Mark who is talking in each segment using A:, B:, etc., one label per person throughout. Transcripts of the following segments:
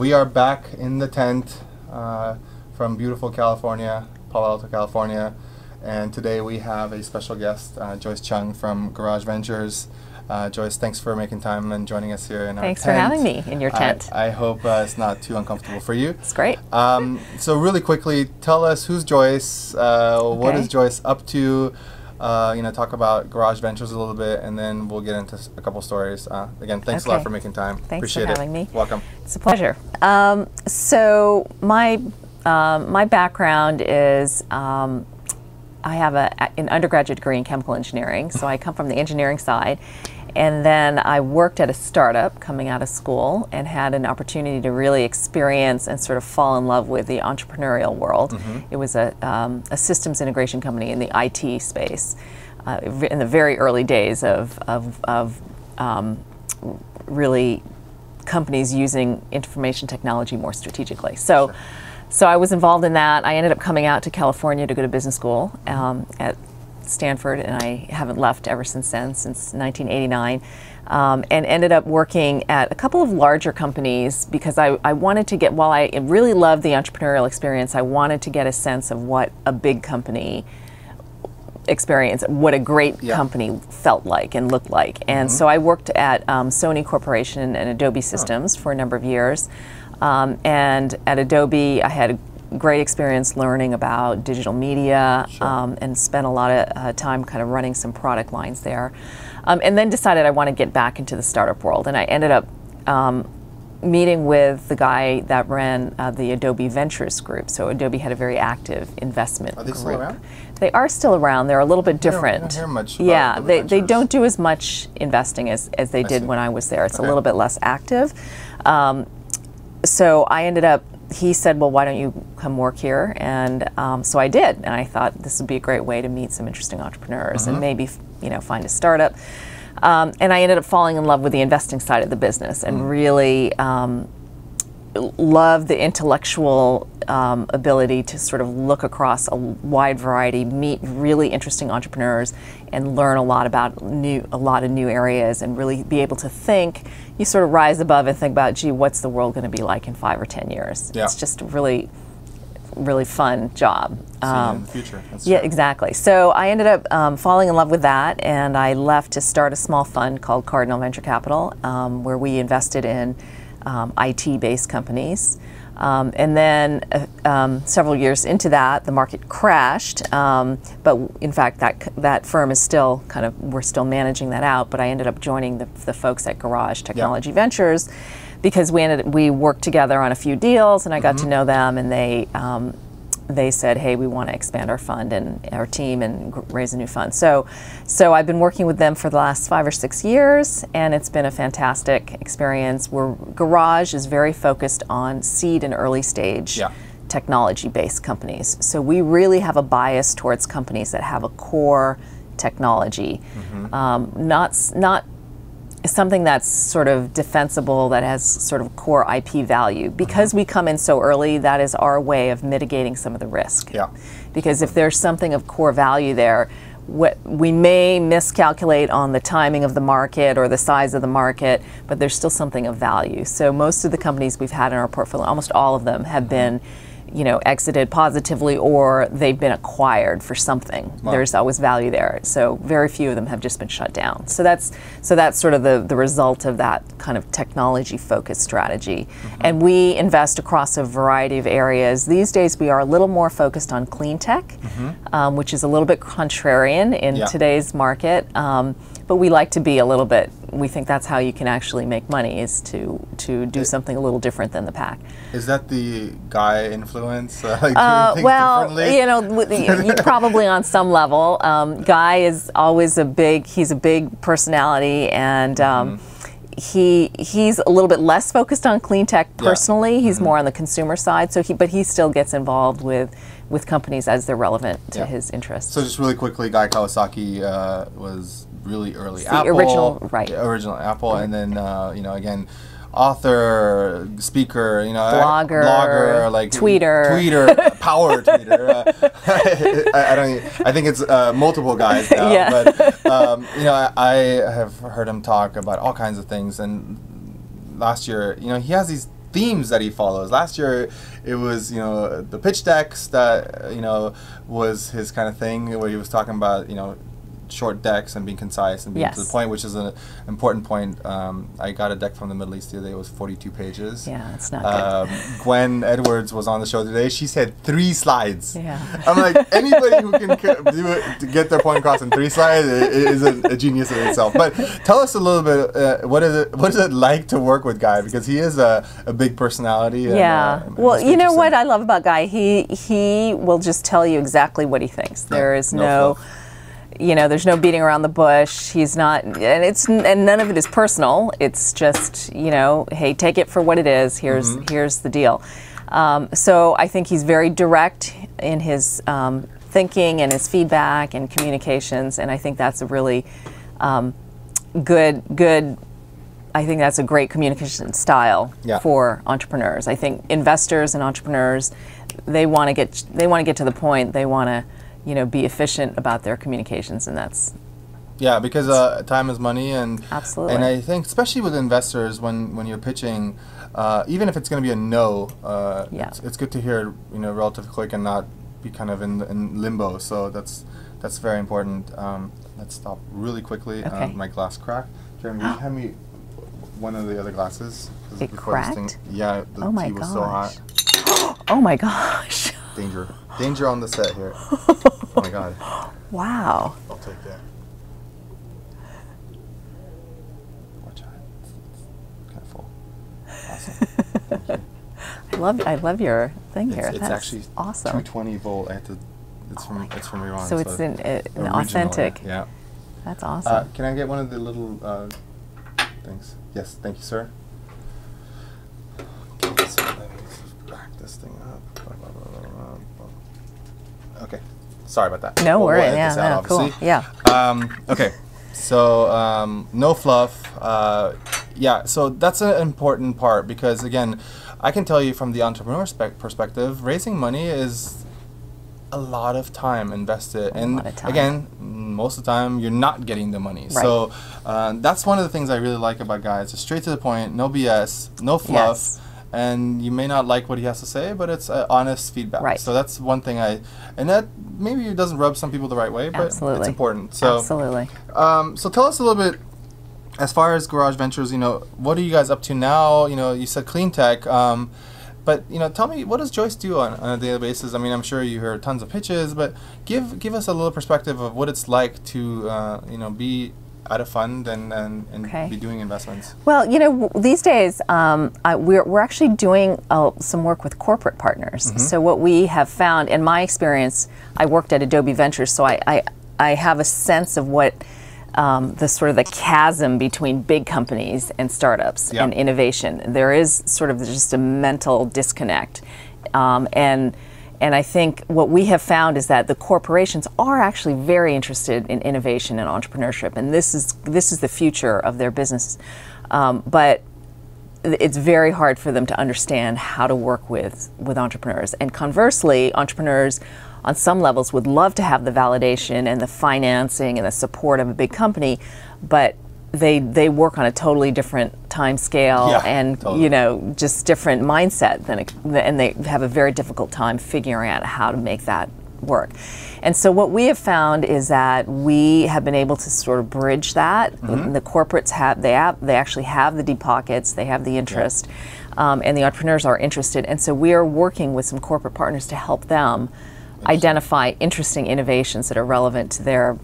A: We are back in the tent from beautiful California, Palo Alto, California, and today we have a special guest, Joyce Chung from Garage Ventures. Joyce, thanks for making time and joining us here in our tent.
B: Thanks for having me in your tent.
A: I hope it's not too uncomfortable for you.
B: It's great.
A: So really quickly, tell us who's Joyce, what is Joyce up to, talk about Garage Ventures a little bit, and then we'll get into a couple stories. Again, thanks a lot for making time.
B: Thanks
A: Appreciate
B: for having me.
A: Welcome.
B: It's a pleasure. So my background is I have an undergraduate degree in chemical engineering, so I come from the engineering side. And then I worked at a startup coming out of school and had an opportunity to really experience and sort of fall in love with the entrepreneurial world. It was a systems integration company in the IT space in the very early days of really companies using information technology more strategically. So I was involved in that. I ended up coming out to California to go to business school at Stanford, and I haven't left ever since then, since 1989, and ended up working at a couple of larger companies because I wanted to get, while I really loved the entrepreneurial experience, I wanted to get a sense of what a big company experience, what a great company felt like and looked like. And so I worked at Sony Corporation and Adobe Systems for a number of years. And at Adobe, I had a great experience learning about digital media and spent a lot of time kind of running some product lines there. And then decided I want to get back into the startup world. And I ended up meeting with the guy that ran the Adobe Ventures group. So Adobe had a very active investment group. Are they still around? They are still around. They're a little bit different. I don't hear much about they don't do as much investing as they did when I was there. It's a little bit less active. So I ended up, he said, well, why don't you come work here? And so I did. And I thought this would be a great way to meet some interesting entrepreneurs and maybe, find a startup. And I ended up falling in love with the investing side of the business and really love the intellectual ability to sort of look across a wide variety, meet really interesting entrepreneurs, and learn a lot about a lot of new areas, and really be able to think. You sort of rise above and think about, gee, what's the world going to be like in 5 or 10 years? It's just a really, really fun job.
A: In the future. That's
B: true.
A: Exactly.
B: So I ended up falling in love with that, and I left to start a small fund called Cardinal Venture Capital, where we invested in IT-based companies. And then several years into that, the market crashed. But in fact, that firm is still we're still managing that out. But I ended up joining the folks at Garage Technology Ventures because we worked together on a few deals, and I got to know them, and they said, hey, we want to expand our fund and our team and raise a new fund. So I've been working with them for the last 5 or 6 years, and it's been a fantastic experience. Garage is very focused on seed and early stage technology-based companies. So we really have a bias towards companies that have a core technology, not something that's sort of defensible, that has sort of core IP value. Because we come in so early, that is our way of mitigating some of the risk. Because if there's something of core value there, we may miscalculate on the timing of the market or the size of the market, but there's still something of value. So most of the companies we've had in our portfolio, almost all of them, have been exited positively, or they've been acquired for something. There's always value there. So very few of them have just been shut down. So that's sort of the result of that kind of technology-focused strategy. And we invest across a variety of areas. These days we are a little more focused on clean tech, which is a little bit contrarian in today's market. But we like to be a little bit, we think that's how you can actually make money, is to do something a little different than the pack.
A: Is that the guy influence?
B: Well, probably on some level. Guy is always he's a big personality, and he's a little bit less focused on clean tech personally. He's more on the consumer side, but he still gets involved with companies as they're relevant to his interests.
A: So just really quickly, Guy Kawasaki was really early
B: the
A: Apple.
B: Original
A: Apple, and then again, author, speaker,
B: blogger,
A: like
B: tweeter,
A: power tweeter. I think it's multiple guys now, but I have heard him talk about all kinds of things. And last year, he has these themes that he follows. Last year, it was, you know, the pitch decks that, you know, was his kind of thing, where he was talking about, you know, short decks and being concise and being to the point, which is an important point. I got a deck from the Middle East the other day. It was 42 pages.
B: Yeah, it's not good.
A: Gwen Edwards was on the show today. She said 3 slides.
B: Yeah.
A: I'm like, anybody who can do it to get their point across in 3 slides is a genius in itself. But tell us a little bit, what is it like to work with Guy? Because he is a big personality.
B: Yeah.
A: And,
B: well, you know what I love about Guy? He will just tell you exactly what he thinks. There is no you know, there's no beating around the bush. He's not, and none of it is personal. It's just, you know, hey, take it for what it is. Here's the deal. So I think he's very direct in his thinking and his feedback and communications, and I think that's a really good. I think that's a great communication style for entrepreneurs. I think investors and entrepreneurs, they want to get to the point. They want to, you know, be efficient about their communications, and that's
A: because time is money, and
B: absolutely.
A: And I think especially with investors, when you're pitching, even if it's going to be a no, it's good to hear, you know, relatively quick and not be kind of in limbo. So that's very important. Let's stop really quickly.
B: Okay.
A: My glass cracked. Karen, will you hand me one of the other glasses?
B: It cracked?
A: Yeah, the tea was so hot.
B: Oh my gosh.
A: Danger on the set here. Oh my god.
B: Wow.
A: I'll take that. Watch out. It's kind of full. Awesome. Thank you.
B: I love your thing here.
A: It's
B: That's
A: actually
B: awesome.
A: 220 volt. It's from Iran.
B: So it's an authentic.
A: Yeah.
B: That's awesome.
A: Can I get one of the little things? Yes, thank you, sir. Okay, so let me back this thing up. Okay, sorry about that.
B: No worries.
A: We'll edit this out,
B: cool. Yeah.
A: Okay, so no fluff. So that's an important part, because again, I can tell you from the entrepreneur perspective, raising money is a lot of time invested, and again, most of the time you're not getting the money. Right. So that's one of the things I really like about Guy. It's straight to the point, no BS, no fluff. Yes. And you may not like what he has to say, but it's honest feedback. Right. So that's one thing and that maybe it doesn't rub some people the right way, but it's important. So,
B: absolutely.
A: So tell us a little bit, as far as Garage Ventures, you know, what are you guys up to now? You know, you said clean tech, but you know, tell me, what does Joyce do on a daily basis? I mean, I'm sure you hear tons of pitches, but give us a little perspective of what it's like to you know, be at a fund and be doing investments. Well,
B: you know, these days we're actually doing some work with corporate partners. Mm-hmm. So what we have found, in my experience, I worked at Adobe Ventures, so I have a sense of what the sort of the chasm between big companies and startups and innovation. There is sort of just a mental disconnect, and I think what we have found is that the corporations are actually very interested in innovation and entrepreneurship, and this is the future of their business. But it's very hard for them to understand how to work with entrepreneurs. And conversely, entrepreneurs on some levels would love to have the validation and the financing and the support of a big company, but they work on a totally different time scale and you know, just different mindset and they have a very difficult time figuring out how to make that work. And so what we have found is that we have been able to sort of bridge that. Mm-hmm. The corporates they actually have the deep pockets, they have the interest, and the entrepreneurs are interested. And so we are working with some corporate partners to help them identify interesting innovations that are relevant to their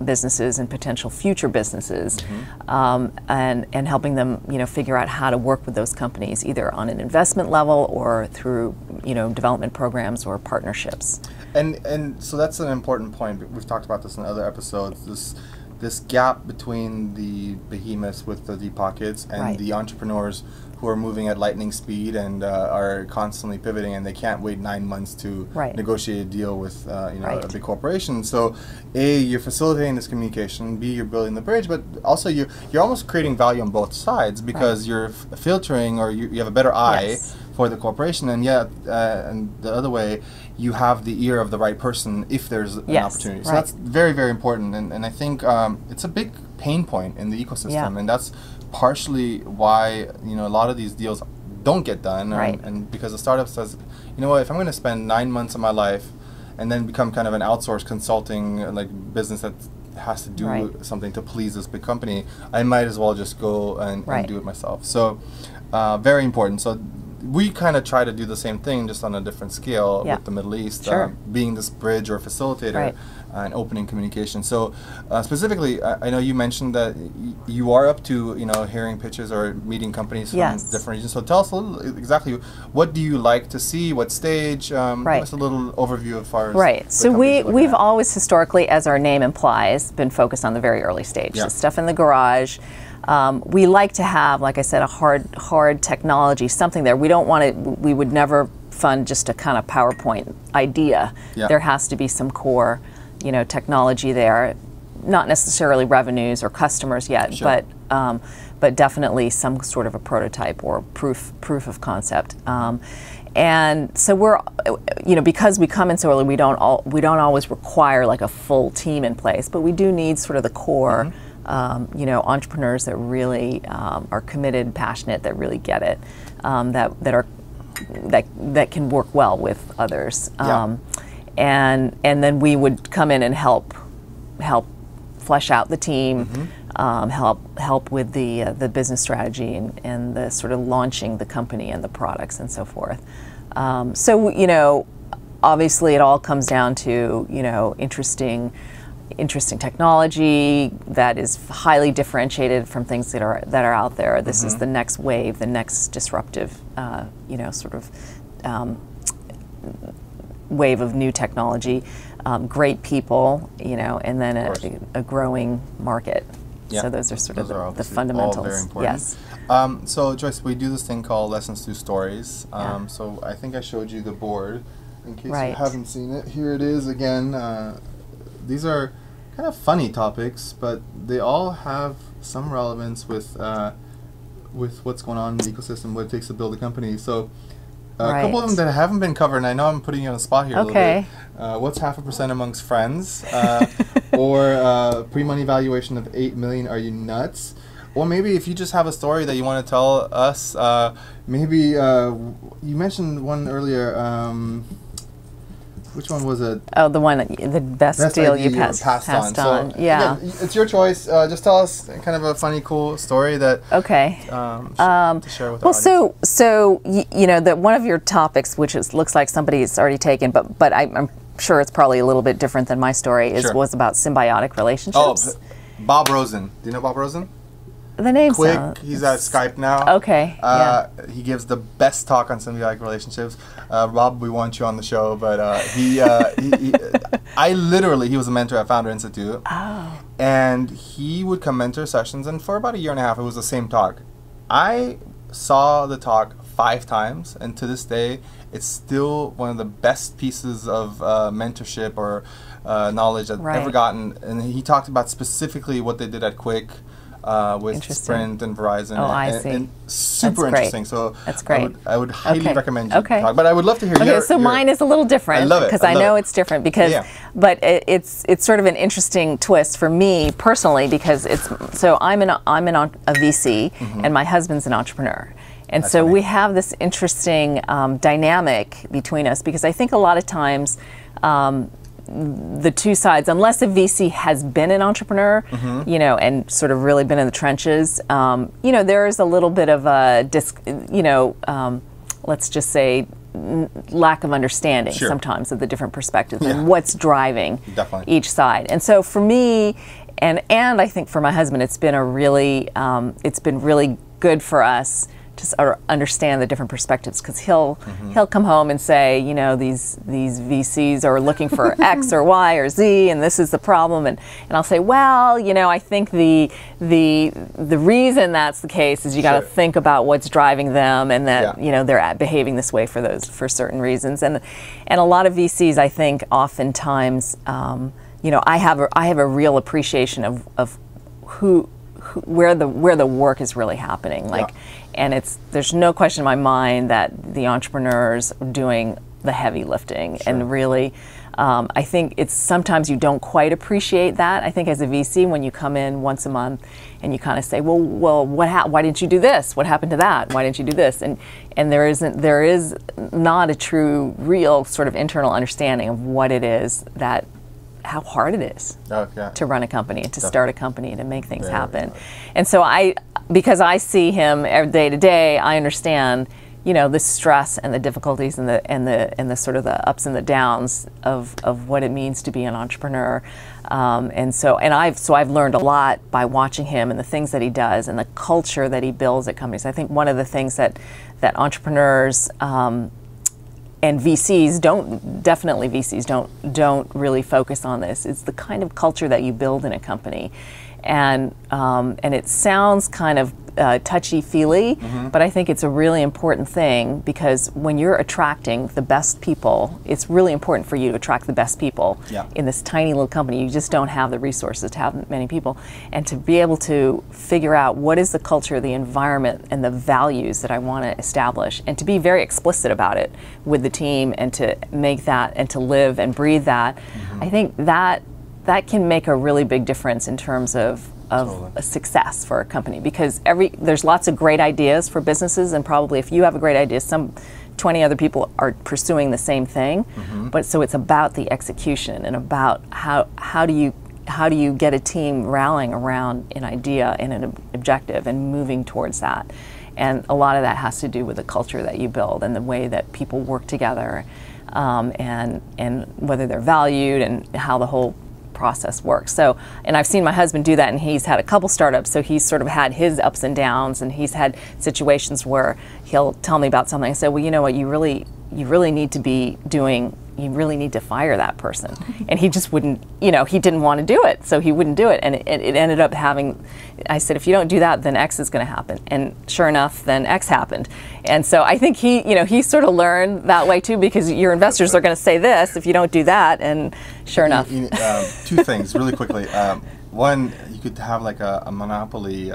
B: businesses and potential future businesses, and helping them, you know, figure out how to work with those companies either on an investment level or through, you know, development programs or partnerships.
A: And so that's an important point. We've talked about this in other episodes. This gap between the behemoths with the deep pockets and the entrepreneurs who are moving at lightning speed and are constantly pivoting, and they can't wait 9 months to negotiate a deal with you know, a big corporation. So, A, you're facilitating this communication. B, you're building the bridge, but also you're almost creating value on both sides, because you're filtering, or you have a better eye for the corporation, and and the other way, you have the ear of the right person if there's an opportunity. So that's very, very important, and I think it's a big pain point in the ecosystem, and that's partially why, you know, a lot of these deals don't get done.
B: Right.
A: And because the startup says, you know what, if I'm going to spend 9 months of my life and then become kind of an outsourced consulting like business that has to do something to please this big company, I might as well just go and do it myself. So very important. So we kind of try to do the same thing, just on a different scale with the Middle East, being this bridge or facilitator and opening communication. So specifically, I know you mentioned that you are up to hearing pitches or meeting companies from different regions. So tell us a little exactly, what do you like to see? What stage? Give us a little overview as far as
B: So we've always historically, as our name implies, been focused on the very early stage, the stuff in the garage. We like to have, like I said, a hard technology, something there. We don't want to, we would never fund just a kind of PowerPoint idea. There has to be some core, technology there. Not necessarily revenues or customers yet, but definitely some sort of a prototype or proof of concept. And so we're, because we come in so early, we don't always require like a full team in place, but we do need sort of the core. Entrepreneurs that really are committed, passionate, that really get it, that can work well with others, and then we would come in and help flesh out the team, help with the business strategy and the sort of launching the company and the products and so forth. So obviously it all comes down to interesting technology that is highly differentiated from things that are out there. This is the next wave, the next disruptive, wave of new technology. Great people, and then a growing market. So those are sort of the fundamentals.
A: All very important.
B: Yes.
A: So Joyce, we do this thing called Lessons Through Stories. So I think I showed you the board. In case you haven't seen it, here it is again. These are kind of funny topics, but they all have some relevance with what's going on in the ecosystem, what it takes to build a company. So a couple of them that haven't been covered, and I know I'm putting you on the spot here a little bit. What's 0.5% amongst friends? Or pre-money valuation of 8 million, are you nuts? Or maybe if you just have a story that you want to tell us, maybe you mentioned one earlier. Which one was it?
B: Oh, the best deal you passed on.
A: So, again, it's your choice. Just tell us kind of a funny, cool story that to share with our audience.
B: So that one of your topics, which looks like somebody's already taken, but I'm sure it's probably a little bit different than my story, was about symbiotic relationships.
A: Oh, Bob Rosen. Do you know Bob Rosen?
B: The name
A: Quick, he's at Skype now.
B: Okay.
A: He gives the best talk on symbiotic relationships. Rob, we want you on the show, but he was a mentor at Founder Institute.
B: Oh.
A: And he would come mentor sessions, and for about a year and a half, it was the same talk. I saw the talk 5 times, and to this day, it's still one of the best pieces of mentorship or knowledge I've ever gotten. And he talked about specifically what they did at Quick. With Sprint and Verizon. And super interesting. So
B: that's great.
A: I would highly recommend you talk. But I would love to hear your...
B: So mine is a little different.
A: I love it.
B: Because I know it's different. But it's sort of an interesting twist for me personally, because I'm a VC and my husband's an entrepreneur. And that's funny. We have this interesting dynamic between us, because I think a lot of times the two sides, unless a VC has been an entrepreneur, and sort of really been in the trenches, there is a little bit of a, let's just say, lack of understanding sometimes of the different perspectives and what's driving each side. And so for me, and I think for my husband, it's been really good for us to sort of understand the different perspectives, because he'll come home and say, these VCs are looking for X or Y or Z, and this is the problem, and I'll say, well, I think the reason that's the case is you got to think about what's driving them, and that they're behaving this way for certain reasons, and a lot of VCs, I think, oftentimes, I have a real appreciation of where the work is really happening, and there's no question in my mind that the entrepreneurs are doing the heavy lifting and really I think it's sometimes you don't quite appreciate that. I think as a VC, when you come in once a month and you kind of say, well, why didn't you do this? What happened to that? Why didn't you do this? And there is not a true, real sort of internal understanding of what it is how hard it is to run a company and to start a company and to make things happen. And so because I see him every day to day, I understand, the stress and the difficulties and the sort of the ups and the downs of what it means to be an entrepreneur. I've learned a lot by watching him and the things that he does and the culture that he builds at companies. I think one of the things that entrepreneurs and VCs don't really focus on this. It's the kind of culture that you build in a company, and it sounds kind of touchy-feely, but I think it's a really important thing, because when you're attracting the best people, it's really important for you to attract the best people. In this tiny little company. You just don't have the resources to have many people, and to be able to figure out what is the culture, the environment, and the values that I want to establish, and to be very explicit about it with the team, and to make that and to live and breathe that. I think that can make a really big difference in terms of a success for a company, because there's lots of great ideas for businesses, and probably if you have a great idea, some 20 other people are pursuing the same thing. But so it's about the execution, and about how do you get a team rallying around an idea and an objective and moving towards that. And a lot of that has to do with the culture that you build and the way that people work together, and whether they're valued and how the whole process works. So, and I've seen my husband do that, and he's had a couple startups, so he's sort of had his ups and downs, and he's had situations where he'll tell me about something. I say, well, you know what, you really need to be doing, you really need to fire that person. And he just wouldn't, he didn't want to do it, so he wouldn't do it. And it ended up having, I said, if you don't do that, then X is going to happen. And sure enough, then X happened. And so I think he sort of learned that way too, because your investors are going to say this if you don't do that, and sure enough.
A: Two things really quickly. One, you could have like a monopoly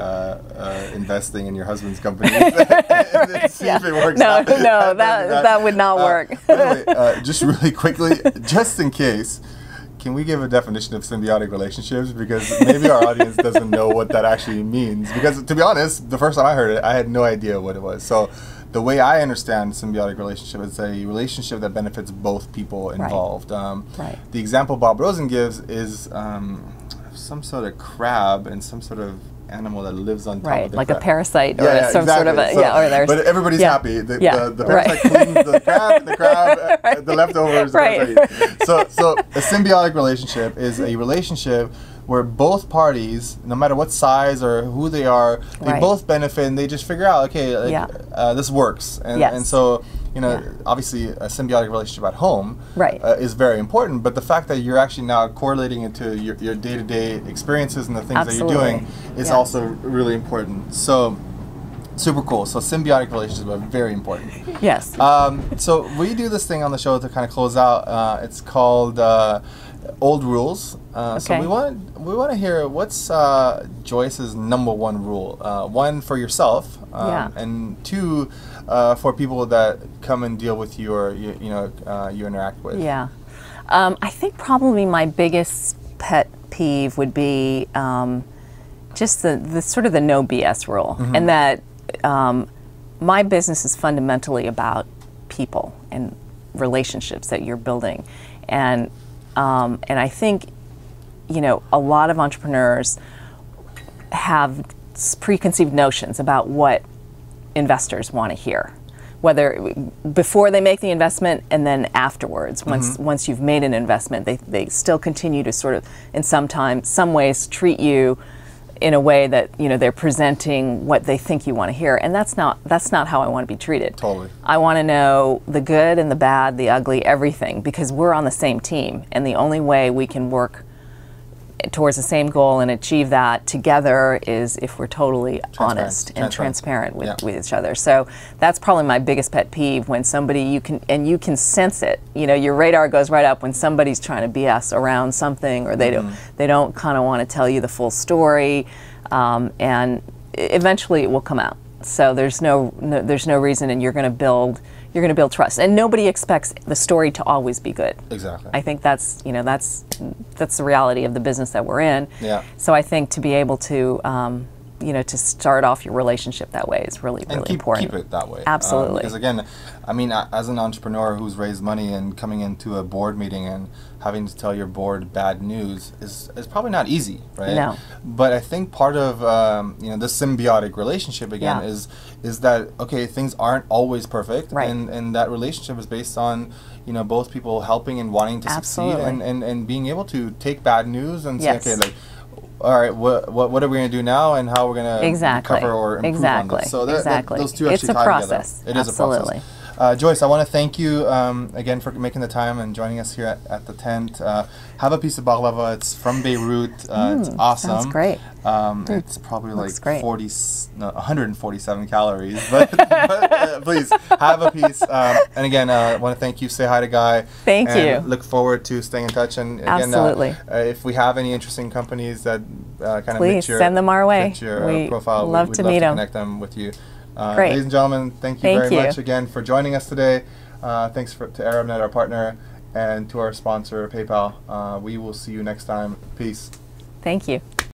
A: investing in your husband's company and then see if it works out.
B: No, that would not work.
A: Anyway, just really quickly, just in case, can we give a definition of symbiotic relationships? Because maybe our audience doesn't know what that actually means. Because to be honest, the first time I heard it, I had no idea what it was. So the way I understand symbiotic relationship is a relationship that benefits both people involved. The example Bob Rosen gives is some sort of crab and some sort of animal that lives on top of the
B: like
A: crab.
B: A parasite, or some sort of a,
A: but everybody's happy. The parasite cleans the crab, the leftovers. So a symbiotic relationship is a relationship where both parties, no matter what size or who they are, they both benefit, and they just figure out, okay, this works. And so, obviously a symbiotic relationship at home is very important, but the fact that you're actually now correlating it to your day-to-day experiences and the things that you're doing is also really important. So, super cool. So symbiotic relationships are very important.
B: Yes.
A: So we do this thing on the show to kind of close out. It's called Old Rules. So we want to hear what's Joyce's #1 rule. One, for yourself, and two, for people that come and deal with you, or you interact with.
B: I think probably my biggest pet peeve would be just the sort of the no BS rule, and that my business is fundamentally about people and relationships that you're building, and I think a lot of entrepreneurs have preconceived notions about what investors want to hear, whether before they make the investment and then afterwards. Once you've made an investment, they still continue to sort of, in some ways, treat you in a way that they're presenting what they think you want to hear, and that's not how I want to be treated.
A: Totally.
B: I want to know the good and the bad, the ugly, everything, because we're on the same team, and the only way we can work towards the same goal and achieve that together is if we're totally honest and transparent with each other. So that's probably my biggest pet peeve, when somebody you can sense it. Your radar goes right up when somebody's trying to BS around something, or they don't kind of want to tell you the full story, and eventually it will come out. So there's no reason, and you're going to build you're going to build trust. And nobody expects the story to always be good.
A: Exactly.
B: I think that's, you know, that's the reality of the business that we're in.
A: Yeah.
B: So I think to be able to, you know, to start off your relationship that way is really, really important.
A: Keep it that way.
B: Absolutely.
A: Because again, I mean, as an entrepreneur who's raised money and coming into a board meeting and having to tell your board bad news is probably not easy, right?
B: No.
A: But I think part of you know, this symbiotic relationship again is that, okay, things aren't always perfect,
B: right.
A: and that relationship is based on, you know, both people helping and wanting to succeed and being able to take bad news and say, okay, like, all right, what are we going to do now, and how we're going to recover or improve on this? So those two actually tie together. It is a process. Joyce, I want to thank you again for making the time and joining us here at the tent. Have a piece of baklava. It's from Beirut. It's awesome.
B: Sounds great.
A: It's probably like
B: great.
A: 147 calories. But please have a piece. And again, I want to thank you. Say hi to Guy.
B: Thank you.
A: Look forward to staying in touch. And again,
B: absolutely.
A: If we have any interesting companies that kind of
B: please send them our way.
A: Fit your profile,
B: love
A: we'd
B: to
A: love
B: meet
A: to
B: them.
A: connect them with you.
B: Great.
A: Ladies and gentlemen, thank you very much again for joining us today. Thanks to ArabNet, our partner, and to our sponsor, PayPal. We will see you next time. Peace.
B: Thank you.